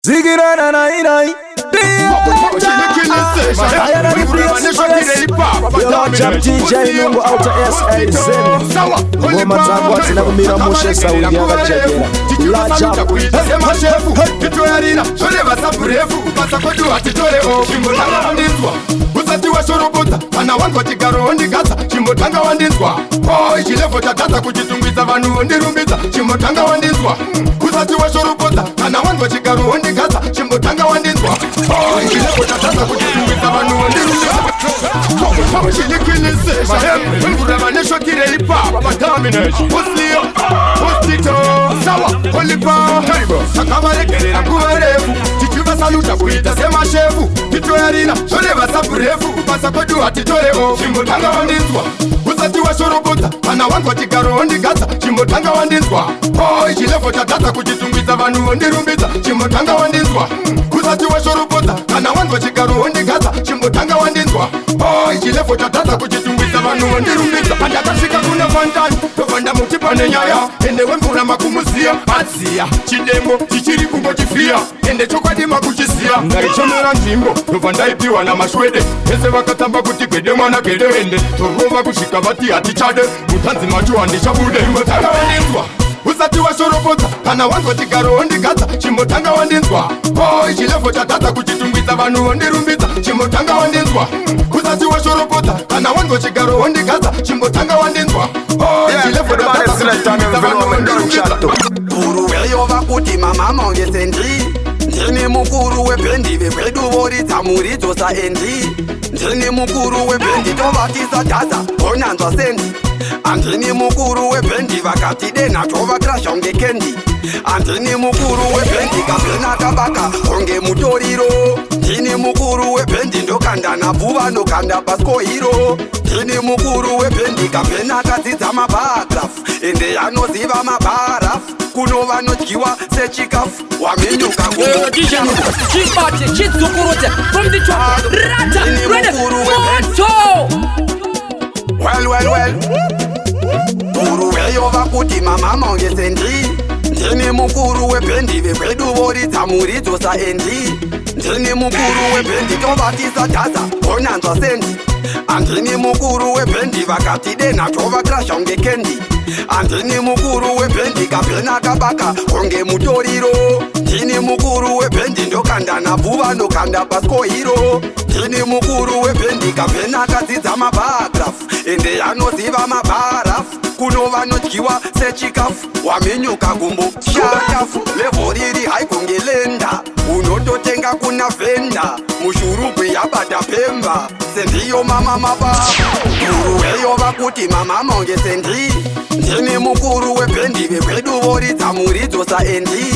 Ziggy-na-na-na-na-na. DJ NUNGU outer SAZ ngoma zangu atina kumira mushe saudi yakachekera lacha sema shefu kitu yarina shole basaburefu kupasa kodu atitore o chimbotanga wandizwa usati wa shorobota kana wangu chigaro ondigaza chimbotanga wandizwa oh ichilevo tatata kuchitungwiza vanhu ondirumbiza chimbotanga wandizwa usati wa shorobota kana wangu chigaro ondigaza chimbotanga wandizwa oh ichilevo tatata kuchitungwiza vanhu ondirumbiza Chilikwinise Mahem Nguramanesho Kireipa Domination Uslio Ustito Sawa Olipa Haribo Sakabale Gerera Kuwarefu Chichuba Saluta Buita Sema Shefu Kito Yarina Sholeva Sapurefu Kupasa Kodu Atitore O Chimbotanga Wandizwa Usati wa Shorobota Ana wangu Chigaro Ondigaza Chimbotanga Wandizwa Oh Ichilevo Tatata Kuchitungwiza Vanu Ondirumbiza Chimbotanga Wandizwa Usati wa Shorobota Ana wangu Chigaro Ondigaza Chimbotanga Wandizwa Oh ichilevo tatata kuchitungwiza vanhu ondirumbiza andakasvika kuna vandani tovanda mutipane nyaya ende wemvura makumuziya aziya chidemo chichiri kungochifia ende chokwadi makuchisiya ndaichomera nzvimbo tobva ndaipiwa namashwede ese vakatamba kuti gwede mwana gede ende torova kusvika vati hatichade mutanzi macho handichabude chimbotanga wandinzwa usati washorobodza kana wanzwa chigaro ondigadza chimbotanga wandinzwa oh ichilevo tatata kuchitungwiza vanhu ondirumbidza chimbotanga wandinzwa usati washorobodza kana wanzwa chigaro ondigadza chimbotanga wandinzwa oh ichilevo tatata kuchitungwiza vanhu ondirumbidza Guru weyova kuti mama mange sendri ndini mukuru webendi vekwedu voridza muridzosa endi ndini mukuru webendi tovatisa dhaza onanzwa sendi andini mukuru webendi vakati dena tovakrasha unge kendi andini mukuru webendi kapena kabaka unge mutoriro ndini mukuru webendi ndokanda nabvuva ndokanda paskohiro ndini mukuru webendi kapena kadzidza mabharafu ende anoziva mabharafu kuno vanodyiwa sechikafu wamenyuka well guru weyova kuti mama mange sendri ndini mukuru webendi vekwedu voridza muridzosa endi ndini mukuru webendi tovatisa dhaza onanzwa sendi andini mukuru webendi vakati dena tovakrasha unge kendi andini mukuru webendi kapena kabaka unge mutoriro ndini mukuru webendi ndokanda nabvuva ndokanda paskohiro ndini mukuru webendi kapena kadzidza mabharafu ende anoziva mabharafu kuno vanodyiwa sechikafu wamenyuka gumbo shatafu levo riri haikunge lenda unototenga kuna venda mushurugwi yabata pemba sendiyo mama mababa guru weyova kuti mama mange sendri ndini mukuru webendi vekwedu voridza muridzosa endi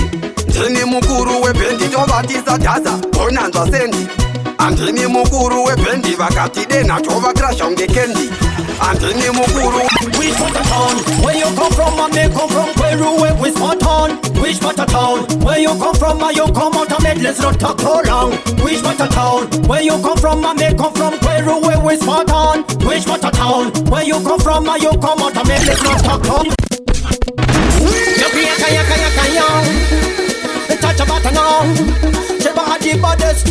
ndini mukuru webendi tovatisa dhaza onanzwa sendi andini mukuru webendi vakati dena tovakrasha unge kendi andini mukuru Which part of town? Where you come from? I may come from Peru, where we spot on. Which part of town? Where you come from? I you come out of bed, let's not talk so long. Which part of town? Where you come from? I may come from Peru, where we spot on. Which part of town? Where you come from? I you come out of bed, let's not talk so long. Touch a button now. The baddest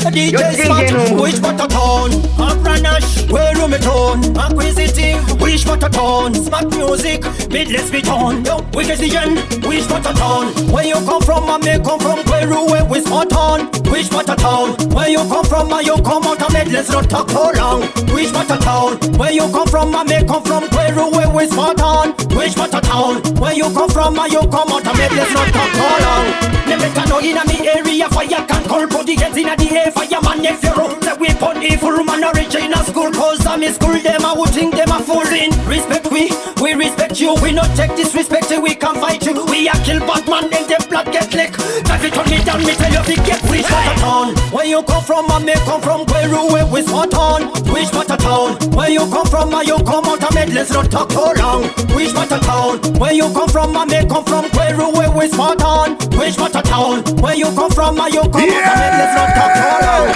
DJ spot. Which part of town? Upranash, where room it on? Acquisitive, which part of town? Smart music, midless beat on. Yo, which is the end? Which part of town? Where you come from? I may come from Peru, where we spot on. Which part of town? Where you come from? I you come out of bed, let's not talk so long. Which part of town? Where you come from? I may come from Peru, where we spot on. Which part of town? Where you come from? I you come out of bed, let's not talk so long. Never can know in a me area fire can call. Put the heads in the air, fireman if you run the weapon evil man original school. Cause I'm in school, them I would think them a fooling. Respect we respect you. We not take disrespect, we can fight you. We a kill Batman, then the blood get lick. If you turn me down, me tell you to get which part of town? Where you come from, I may come from Peru, where we spot on. Which part of town? Where you come from, I you come out of bed, let's not talk so long. Which part of town? Where you come from, I may come from Peru, where we spot on. Which part of town? Where you come from, I you come out of bed, let's not talk so long.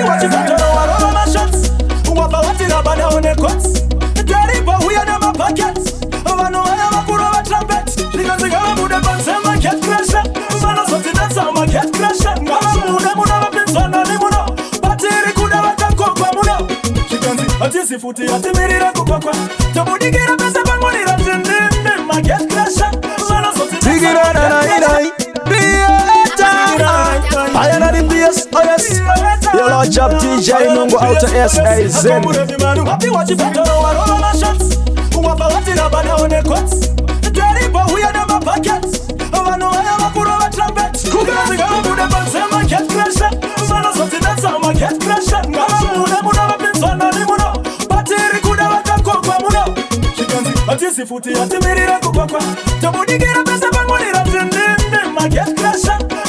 What you got to know are all my shots. Who want to watch it up and down the cuts? Daddy, but we are in my pockets. I know I am a good over trumpet. Because the girl would have been some get crushed. Man, I saw that some get crushed. crash. Muna mapinzana ni muno. Batiri kuda watakokwa muno. Shikanzi atisi futi atimirira kukokwa. Tobudigira pesa pangolira tindinde. Market crash. Mana soti Tigirana I am the PS, oh yes. Your Lord Job DJ Nungu out to SA Zen. Happy watch if you don't know what all my shots. Who have a lot in a banana on the cuts. Dirty but we are never pockets. Oh I know I am a put on a trumpet. Who can go to the box and my cat crash. Mana something that's how my cat crash. Muna pinzana ni muno. Batiri kuda watakokwa muno. Shikanzi atisi futi atimirira kukokwa. Tobudigira pesa pangolira tindinde. My cat crash.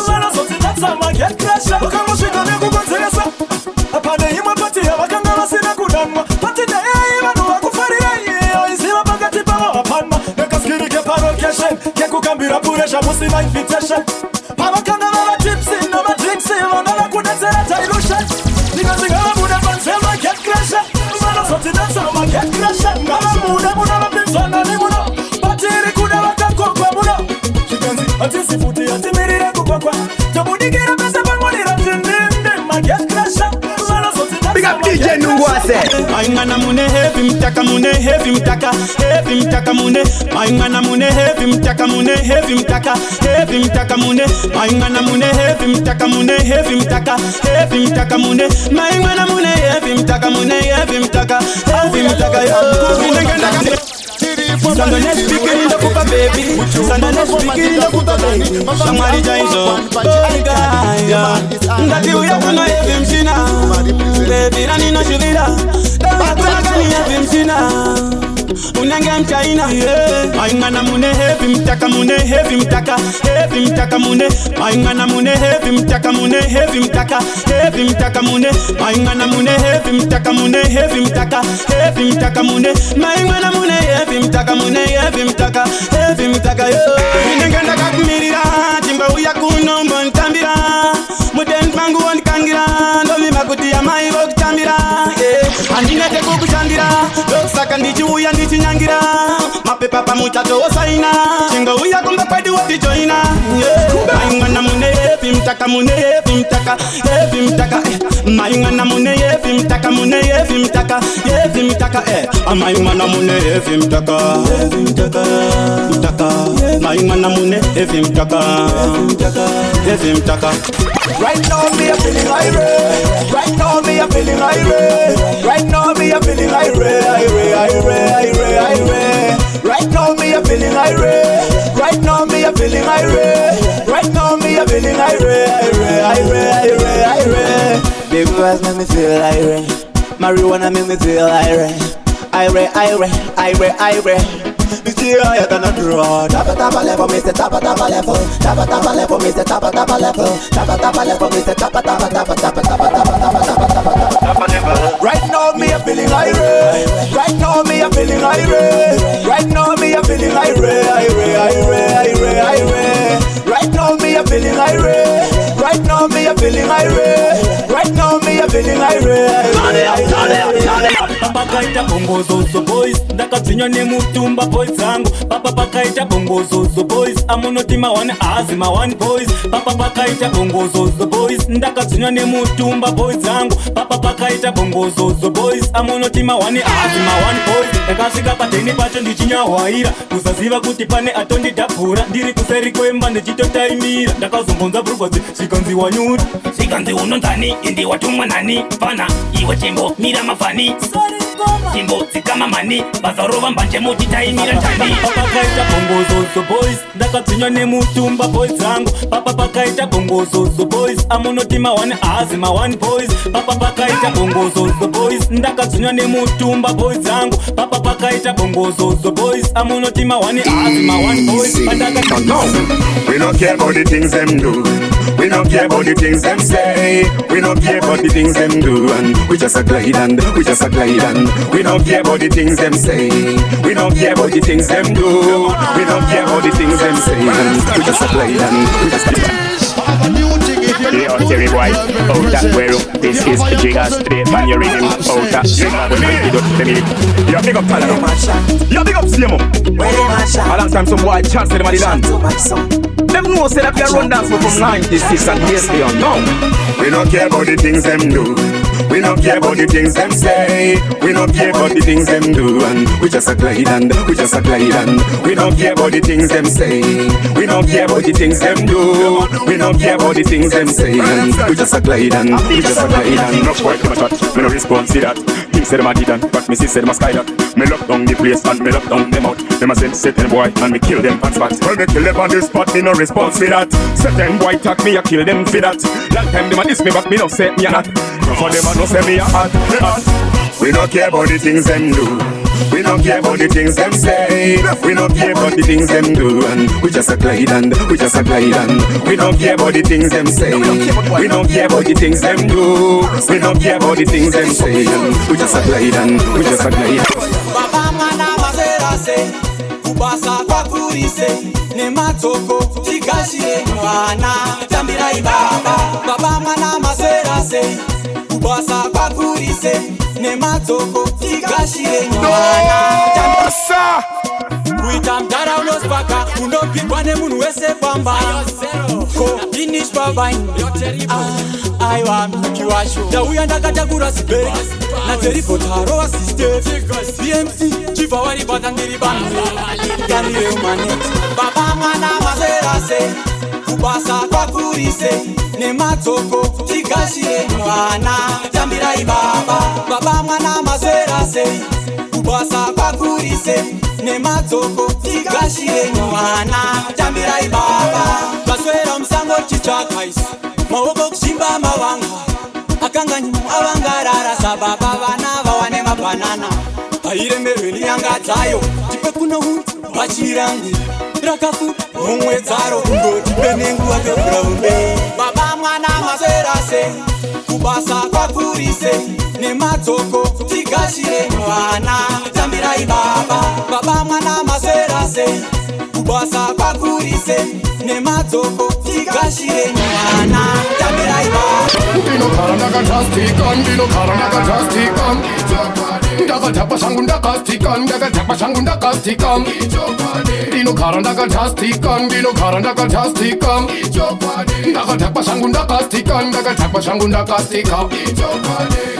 Mana something that's how my cat crash. Ukamushika nekukonzeresa. Apane imwe pati yavakanga vasina kudanwa. Pati naye vanhu vakufarira iyeyo. Iziva pakati pavo vapanwa. Nekaskirike parocation. Kekukambira puresha musina invitation. Pavakanga vava tipsy namadrinksi. Vanga vakudetsera dilution. Ndikazingava muda pansema get crasha. Mana soti dansa ma get crasha. Ngava muna vapinzana ni muno. Batiri kuda vatakokwa muno. Shikanzi atisi futi atimirire kukokwa. Tobudigira pesa pangolira tindinde. Ma get crasha. Mana soti dansa. Big up DJ Nungu ase. Maingana mune heavy mtaka mune heavy mtaka heavy mtaka mune. Maingana mune heavy mtaka mune heavy mtaka heavy mtaka mune. Maingana mune heavy mtaka mune heavy mtaka heavy mtaka mune. Maingana mune heavy mtaka mune heavy mtaka heavy mtaka yo. Sandane speaking in the kupa baby. Sandane speaking in the kupa baby. Somebody jaizo. Oigaya. Ndati uyakuna heavy mchina. Baby rani na shuvira. Ndakuna ni heavy mchina. Unenge mchaina. Maingana mune heavy mtaka mune heavy mtaka heavy mtaka mune. Maingana mune heavy mtaka mune heavy mtaka heavy mtaka mune. Maingana mune heavy mtaka mune heavy mtaka heavy mtaka mune. Maingana mune heavy mtaka mune heavy mtaka heavy mtaka yo. Unenge ndakakumirira chimba uya kuno mbantambira. Muden mangu wankangira ndomi makuti ya mai vokutambira. Andinete kukuchandira loksaka ndichiuya ndichinyangira. Mapepa pamuchato osaina chingo uya kumba kwedi watijoina. Maingana mune heavy mtaka mune heavy mtaka heavy mtaka Maingana mune heavy mtaka mune heavy mtaka heavy mtaka Maingana mune heavy mtaka heavy mtaka mtaka Maingana mune heavy mtaka heavy mtaka. Right now me a feeling irate. Right now me a feeling irate. Right now me a feeling irate. Right now me a feeling irate. Right now me a feeling irate. Right now me a feeling irate. Big girls make me feel irate. Marijuana make me feel irate. Irate. Me see higher than a draw. Tapa level, me say tapa level. Tapa level, me say tapa level. Tapa level, me say tapa level. Right now me a feeling irate. Right now me a feeling irate. Right now me a feeling irate. Right now me a feeling irate. Right now me a feeling irate. Right now me a feeling irate. Papa kaita bongo zozo boys. Ndakadzinywa nemutumba boys zangu. Papa pakaita bongo zozo boys. Amunotima one azima one boys. Papa pakaita bongo zozo boys. Ndakadzinywa nemutumba boys zangu. Papa pakaita bongo zozo boys. Amunotima one azima one boys. Ndakasvika pateni pacho ndichinyawaira. Kusaziva kuti pane atondidhabhura. Ndiri kuseri kwemba ndichitotaimira. Ndakazombonza brugwadzi sikanzi wanyuri. Sikanzi unonzani indi watumwa nani. Fana iwe chimbo mira mafani. Chimbo zikama mani. Bazarova mbanje muti taimira tani. Papa pakaita bongo zozo boys. Ndakadzinywa nemutumba boys zangu. Papa pakaita bongo zozo boys. Amunotima one azima one boys. Papa pakaita bongo zozo boys. Ndakadzinywa nemutumba boys zangu. Papa pakaita bongo zozo boys. Amunotima one azima one boys. No, we don't care about the things them do. We don't care about the things them say. We don't care about the things them do. And we just a glide and we just a glide and we don't care about the things them say. We don't care about the things them do. We don't care about the things them say. And we just a glide and we just a glide. Yo, Terry White, out that way. This is the Jigga straight man, your rhythm. Out that Jigga, when we get up to the minute. Yo, big up Talano. Yo, big up CMO. A long time some white chance to the Madiland. Them know say that we run dance from 96 and years beyond. No. We don't care about the things them do. We don't care about the things them say. We don't care about the things them do. And we just a glide and we just a glide and we don't care about the things them say. We don't care about the things them do. We don't care about the things them say. And we just a glide and we just a glide and no boy come a chat, me no response to that. Things say them a did and but me see say them a sky that. Me lock down the place and me lock down them out. Them a send certain boy and me kill them on spot. Well me kill them on the spot, me no response to that. Certain boy talk me a kill them for that. Long time them a diss me but me no say me a not. No for them a no say me a hot. We don't care about the things them do. We don't care about the things them say. We don't care about the things them do. And we just a glide and we just a glide and we don't care about the things them say. We don't care about the things them do. We don't care about the things them say. And we just a glide and we just a glide. Baba mwana mazera se kubasa kwa kurise ne matoko tikashire mwana tambira ibaba. Baba mwana mazera se kubasa kwa kurise ne matoko tikashire mwana tambira. Kuitamtara unospaka unopigwa ne munu wese pamba ko finish baba I want you are sure da uyanda katakura sibe na terifotaro assisted PMC chiva wari batangiri bamwe yani humanity baba mwana mazera se kubasa kwa kurise ne matoko tikashire mwana tambira ibaba. Baba mwana mazera se kubasa kwa kurise ne matoko tikashire mwana tambira ibaba. Baswera msango chichakaisi mawoko kushimba mawanga akanganyi avangarara sababa vana vawane mabanana airemerwe niyangatayo tipe kuno huntu vachirangi rakafu mumwe dzaro kundoti penenguva keburaunde. Baba mwana mazera se kubasa kwakurise nemadzoko tikashire mwana tambira ibaba. Baba mwana mazera se kubasa kwakurise nemadzoko tikashire mwana tambira ibaba. Ndinogara ndakatastika, ndinogara ndakatastika, ndakatapa shangu ndakastika, ndakatapa shangu ndakastika, ndinogara ndakatastika, ndinogara ndakatastika, ndakatapa shangu ndakastika, ndakatapa shangu ndakastika.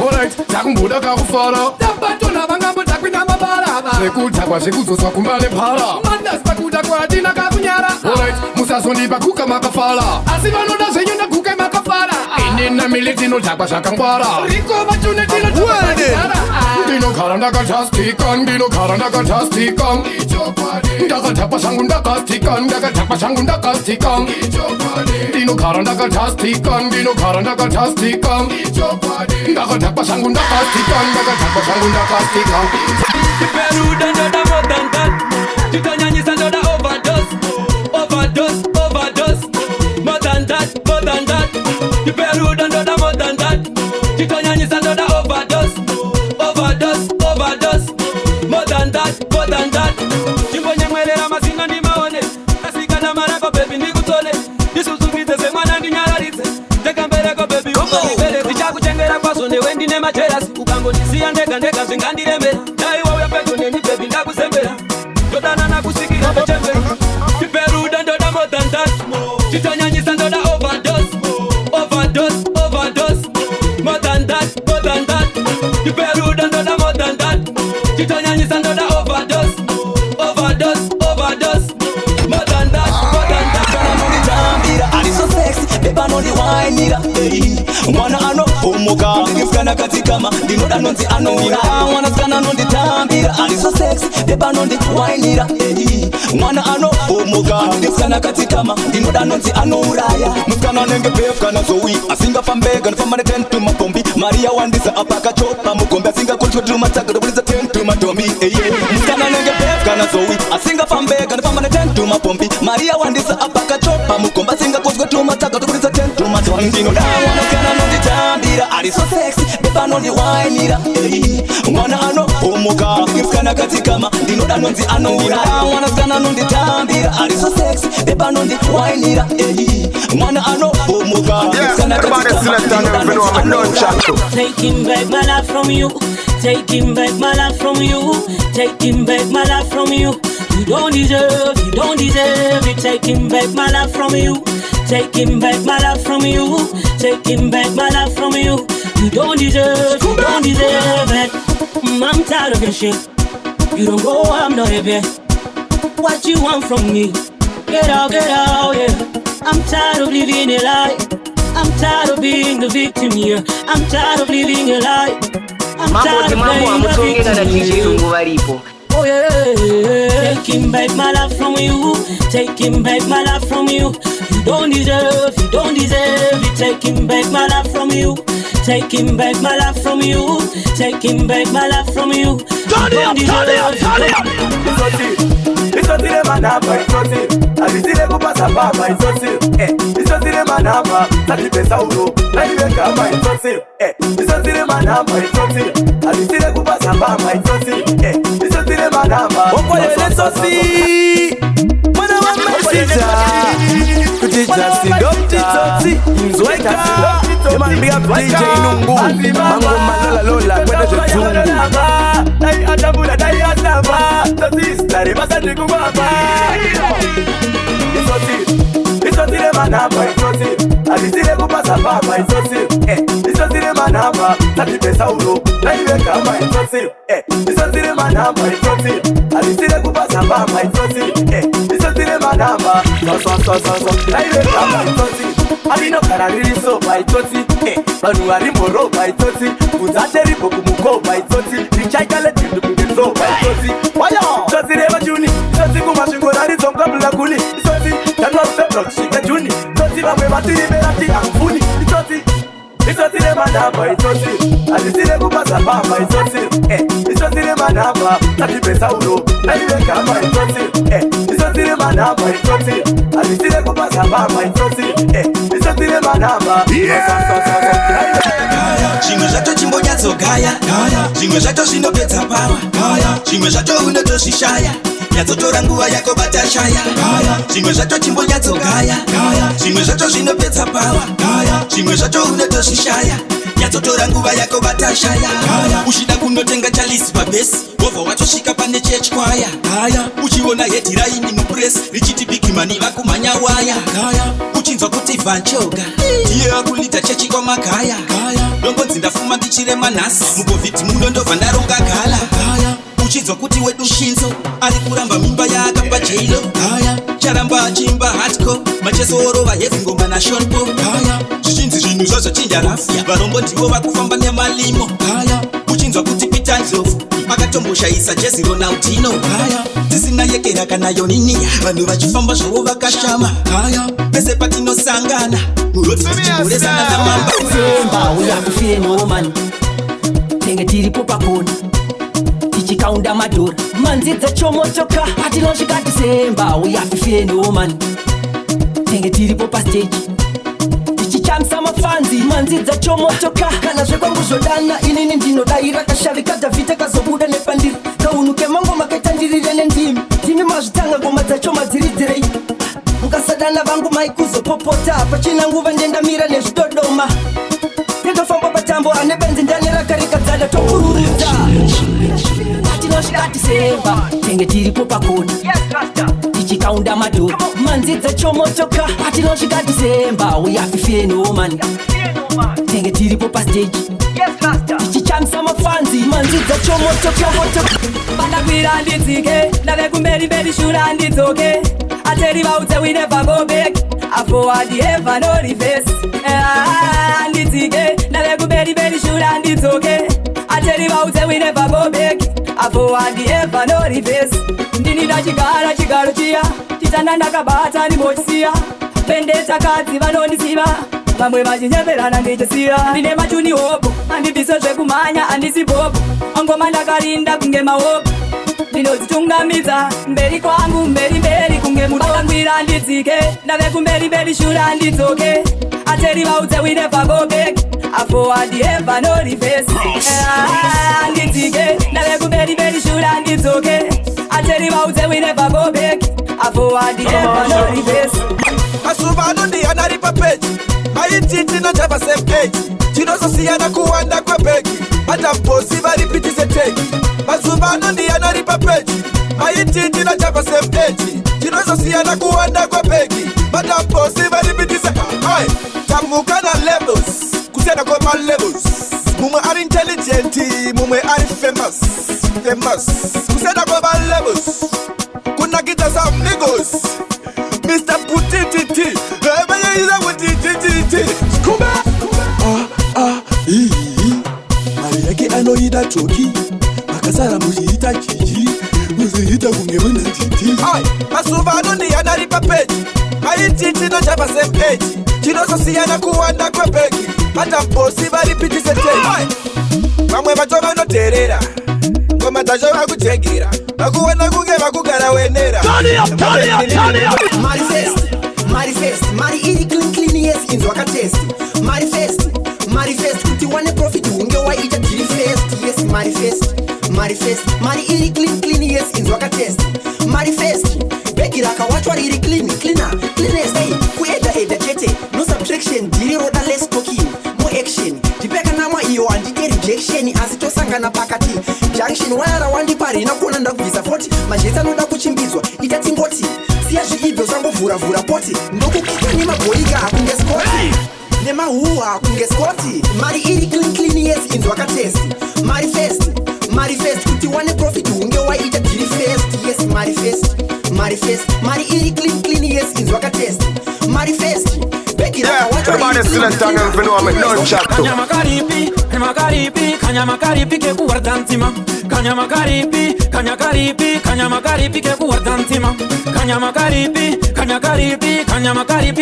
Alright, takumbuda kakufara ndabatona vangambo takwina mabaraba zvekutakwa zvekuzoswa kumbane para mandasi pakuda kwatina kakunyara. Alright, musazondipa kuka makafara asi vanoda zvenyu ndakuke makafara. Inina militino takwa zvakangwara rikova tune tinotoaara. Ndinogara ndakatastika, ndinogara ndakatastika, ndakatapa shangu ndakastika, ndakatapa shangu ndakastika, ndinogara ndakatastika, ndinogara ndakatastika, ndakatapa shangu ndakastika, ndakatapa shangu ndakastika. Peruda ndoda more than that. Tutanyanyisa ndoda overdose, overdose, overdose. More than that, more than that. Peruda ndoda more than that. Tutanyanyisa ndoda overdose, overdose, overdose. More than that, more than that. Chimbonye mwelera masinga ndi maone. Asika na marako baby nikutole. Isuzungite se mwana ndinyararitse. Teka mbeleko baby ukonibele. Tichakuchengera kwaso newe ndine majeras. Ukangondisiya ndeka ndeka zingandiremera. Baby ndakusembera ndodana nakusikira pachembera. Peruda ndoda more than that. Titanyanyisa ndoda overdose, overdose, overdose. More than that, more than that. Peruda ndoda more than that. Titanyanyisa ndoda overdose, overdose, overdose. More than that, more than that. Ali so sexy, beba no di wine mwana ano omoka ngifukana kati kama ndinoda nonzi anongira mwana skana no di tambira. Ali so sexy, beba no di wine mwana ano omoka ngifukana kati kama ndinoda nonzi anuraya. Mukana nenge pefkana zowi asinga pambega nfamane tentu mapombi Maria wandisa apaka chopa mukombe asinga kultu mataka dobuliza tentu matombi. Mukana nenge pefkana zowi asinga pambega nfamane tentu mapombi Maria wandisa apaka chopa mukombe asinga kultu mataka dobuliza tentu matombi. Ndinoda mwana skana no di tambira. Ali so sexy, beba no di wine mwana ano omoka ngifukana kati kama ndinoda nonzi anongira mwana skana no di tambira. Ali so sexy, beba no di wine mwana ano omoka ngifukana kati kama. Taking back my life from you, taking back my life from you, taking back my life from you, You don't deserve it. Taking back my love from you. Taking back my love from you. Taking back my love from you. You don't deserve it. I'm tired of your shit. You don't go, I'm not happy. What you want from me? Get out, yeah. I'm tired of living a lie. I'm tired of being the victim here. I'm tired of living a lie. I'm tired of playing the victim here. Oh yeah, taking back my love from you. Taking back my love from you. You don't deserve it. Taking back my love from you. Taking back my love from you. Taking back my love from you. Turn it up. It's not the manaba, it's not it. I be still able to pass a papa, it's not it. It's not the manaba, that's the best out of. Like the kama, it's not it. It's not the manaba, it's not it. I be still able to pass a papa, it's not it. It's not the manaba. Oh boy, let's see. When I want my sister, could you just sing up the totsi? Zweka, the man be up DJ Nungu. Mango malala lola, when it's a tungu. Dai atabula, dai ataba. Totsi, basanje kubaba. It's not the manaba, it's not it. I be still able to pass a papa, it's not it. It's not the manaba, that's the best out of. Like the kama, it's not it. It's not the manaba, it's not it. I be still able to pass a papa, it's not it. It's not the manaba, so. Like the kama, it's not it. I be no carry so by toti. Manu ari moro by toti. Uzateri boku muko by toti. Dichaikale tindu so by toti. Waya, toti reba juni. Toti kumashingo nari zonga bula kuli. Toti, tanwa pepro shika juni. Toti mamwe matiri berati amfuni. It's not the manaba, it's not it. I be still able to pass a papa, it's not it. It's not the manaba, that's the best out of. Like the kama, it's not it. It's not the manaba, it's not it. I be still able to pass a papa, it's not it. It's not the manaba. Chimwe zvato chimbonyadzo gaya. Chimwe zvato zvinopedza pawa. Chimwe zvato unotoshishaya. Nyatsotora nguva yako batashaya. Chimwe zvato chimbonyadzo gaya. Chimwe zvato zvinopedza pawa. Chimwe zvato unotoshishaya. Nyatsotora nguva yako batashaya. Uchida kunotenga chalisi pabesi. Wova watosvika pane church choir. Uchiona headline mupress richiti big money vakumhanya waya. Uchinzwa kuti vanchoga iye akulita chechi kwa makaya. Ndongonzi ndafuma ndichirema nhasi. Mugovhidhi muno ndobva ndaronga gala. Uchinzwa kuti wedu shinzo ari kuramba mimba yaakapa jailo. Charamba achimba hardcore machesorova heavy ngoma nashonpo. Zvichinzi zvinhu zvazvachinja rafu. Varombo ndivo vakufamba nemalimo. Uchinzwa kuti Peter Ndlovu akatomboshayisa Jesse Ronaldinho. Tisina yekera kana yonini. Vanhu vachifamba zvovo vakashama. Pese patinosangana murotsi tichimuresana namamba. Semba uyakufire nomani. Tenge tiripo pakona. Tichikaunda madhora. Manzi dzachomotoka. Patinosvika December uyakufire nomani. Tenge tiripo pastage. Tichichamisa mafanzi. Manzi dzachomotoka. Kana zvekwangu zvodana inini ndinodaira kashavika Davhidha kazobuda nepandiri. Kaunuke mango makaitandirire nendimi. Timi mazvitanga ngoma dzacho madziridzirei. Mukasadana vangu maikuzopopota. Pachina nguva ndendamira nezvidodoma. Ndinofamba patambo ane benzi ndanerakarikadzana tokururudza. Patinosvika December tenge tiripo pakona. Tichikaunda madhora. Manzi dzachomotoka. Patinosvika December uyafifire nomani. Tenge tiripo pastage. Tichichamisa mafanzi. Manzi dzachomotoka. Pandakwira ndidzike ndave kumberi shura ndidzoke. Ateri vaudze we never go back. I forward ever no reverse. Ndidzike ndave kumberi shura ndidzoke. Ateri vaudze we never go back. I forward ever no reverse. Ndinida chigaro chiya. Chitanda ndakabata ndimochisiya. Pendeta kadzi vanondisiva. Vamwe vachinyeverana ndichisiya. Ndine machuni hopo. Handibviso zvekumhanya handisi popo. Angoma ndakarinda kunge mahopo. Ndinodzitungamidza mberi kwangu mberi kunge mudangwira ndidzike. Ndave kumberi shura ndidzoke. Ateri vaudze we never go back. I forward ever no reverse. Ndidzike ndave kumberi shura ndidzoke. Ateri vaudze we never go back. I forward ever no reverse. Masuvano ndiana ripa page. Maititi no java same age. Tinozosiyana kuwanda kwebheki. Matamposi varipitise teki. mazuvano ndiyanaripa peji maititi na chapa same age tinozosiyana kuwanda kwepeki matamposi varipitisa tamuka na levels kusiyana kwema levels mumwe ari intelligent mumwe ari famous kusiyana kwema levels kunakita sa amigos Mr. Putititi emeyeyiza kutitititi mari yake anoida choki makasara muziita chichi muziita kungeona titi masuvano ndiyanaripa peji maititi nochapa same age chinozosiyana kuwanda kwepeki matamposi varipitise tei vamwe vacho vanoterera ngoma dzacho vakujegera vakuona kunge vakugara wenera Manifest, mari iri clean yes inzwa katest. Manifest, kuti wane profit unge waita tiri fest. Yes, manifest, mari iri clean yes inzwa katest. Manifest, beki raka wachwa iri cleanest. Hey, kueda chete, no subtraction, diri roda less talking, more action. Dipeka nama iyo andike rejection, asitosangana pakati. Junction wayara wandi pari inakuona ndakuvisa 40. Majeta noda kuchimbizwa, itati ngoti. Siya zviibyo zvangovhura poti ndokukika nemagoiga hakunge skoti nemahuwa hakunge skoti mari iri clean yes inzwa katest manifest kuti wane profit hunge waita tiri fest yes manifest mari iri clean yes inzwa katest manifest Kanyamagaripi ke kuwardantima Kanyamagaripi ke kuwardantima Kanyamagaripi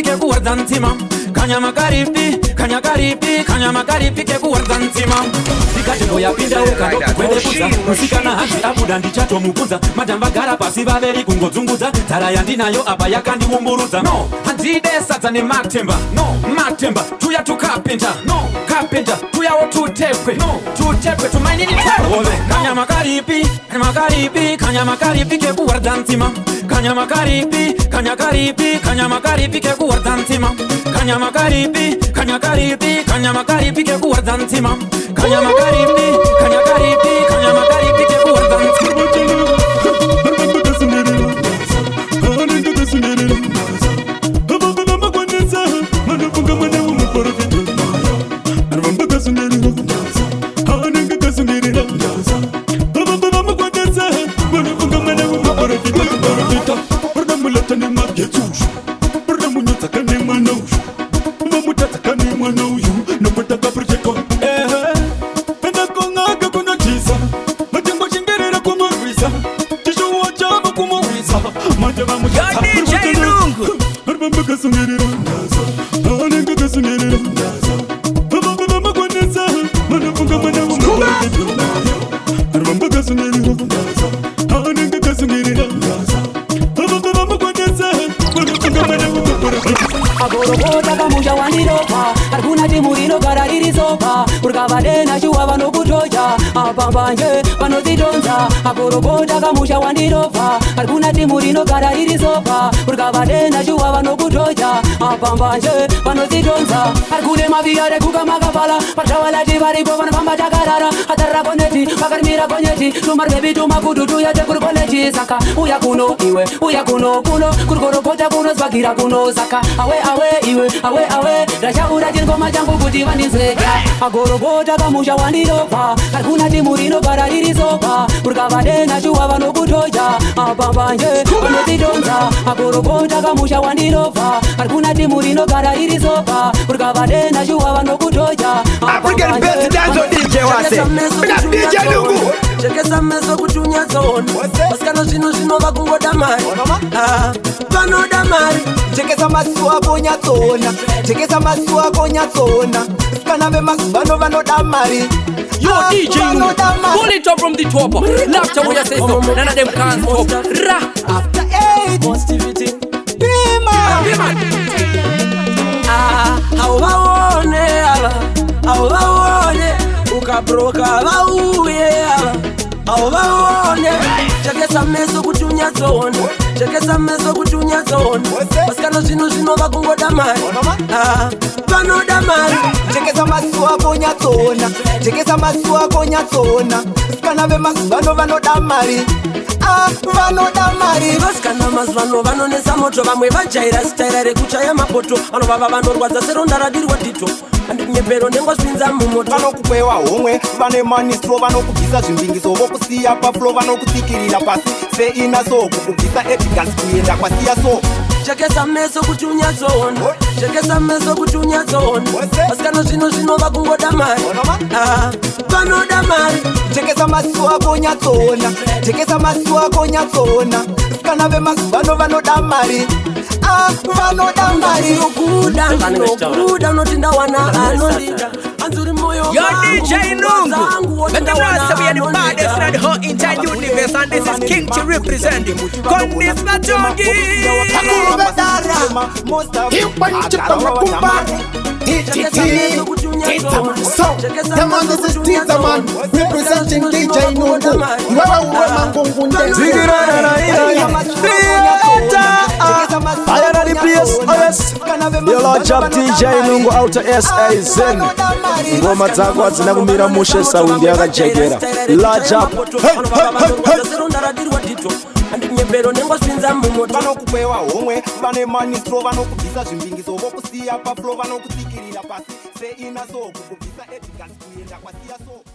ke kuwardantima Kanyamagaripi ke kuwardantima Sikachimbo ya pinda ukando kwende kuza Musikana hati abuda ndichato mukuza Madamba gara pasi vaveri kungodzunguza Tara yandinayo apa yakandi umburuza No, handide sata ni maktemba No, maktemba, tuya tu carpenter No, carpenter, tuya o tutekwe No, tutekwe, tumaini ni taro Kanyamagaripi ke kuwardantima Kanyamagaripi ke kuwardantima Kanyamagaripi ke kuwardantima Kanyamagaripi ke kuwardantima Agorobota kamusha wandiropa Arkuna timurino gararirisopa Urkavadena shuwa vanokutoja Apambanje vanozidonza Agorobota kamusha wandiropa Arkuna timurino gararirisopa Urkavadena shuwa vanokutoja Apambanje vanozidonza Arkune maviyare kukamakafala Patawalati varipo vanopamba takarara Atarra koneti, pakarimira konyeti Tumarbebi tumakudu tuyate kurkoleti Saka uya kuno iwe, uya kuno Kurkorobota kuno svagira kuno Saka awe Rashaura chingoma changu kuti vandinzeka Agorobota kamusha wandiropa Arkuna timurino gararirisopa Urkavadena shuwa vanokutoja Apambanje vanozidonza Agorobota kamusha wandiropa Arkuna timurino gararirisopa Urkavadena shuwa vanokutoja African best dance on DJ wase DJ Nungu Chekesa meso kutunya zone Paskano zino vakungoda mari Vanoda mari Chekesa masuwa konya zona Skana ve masu vanoda mari Yo DJ Nungu, pull it up from the top. Laughter when you say so, none of them can't stop. Ra. After 8 positivity Bima. Hauvaone ukabroka vauye hauvaone chekesa meso kutunya zone paskano zvino vakungoda mari vanoda mari chekesa masuwa konya nyatsona jekesa masu ako nyatsona sikana vemazuvano vanoda mari vanoda mari vasikana mazuvano vanonesa moto vamwe vajaira sitaira rekuchaya mapoto vanovava vanorwadza seronda radirwa dito andinyepero ndengosvinza mumoto vanokukwewa homwe vane manistro vanokubvisa zvimbingiso vokusiya paflo vanokutsikirira pasi seinaso kukubvisa evidence kuenda kwasiya so jekesa meso kuti unyatsona jekesa meso kuti unyatsona vasikana zvino vakungoda mari vanoda mari jekesa masu ako nyatsona jekesa masu ako nyatsona sikana vemazuvano vanoda mari vanoda mari nokuda notinda wana anondida anzuri moyo Yo DJ Nungu, let them know we are the baddest and the whole entire universe, and this is King to represent him. Kondis Matongi. Come on, this is Tita Man representing DJ Nungu. I am the place, yes. Your Lord Job DJ Nungu out to SA Zen. Ngoma zako hazina kumira mushe saundi yakajegera. Lord Job. andinyepero nengosvinza mumoto vanokukwewa homwe vane manistro vanokubvisa zvimbingiso vokusiya paflo vanokutsikirira pasi seinaso kukubvisa evidence kuenda kwasiya so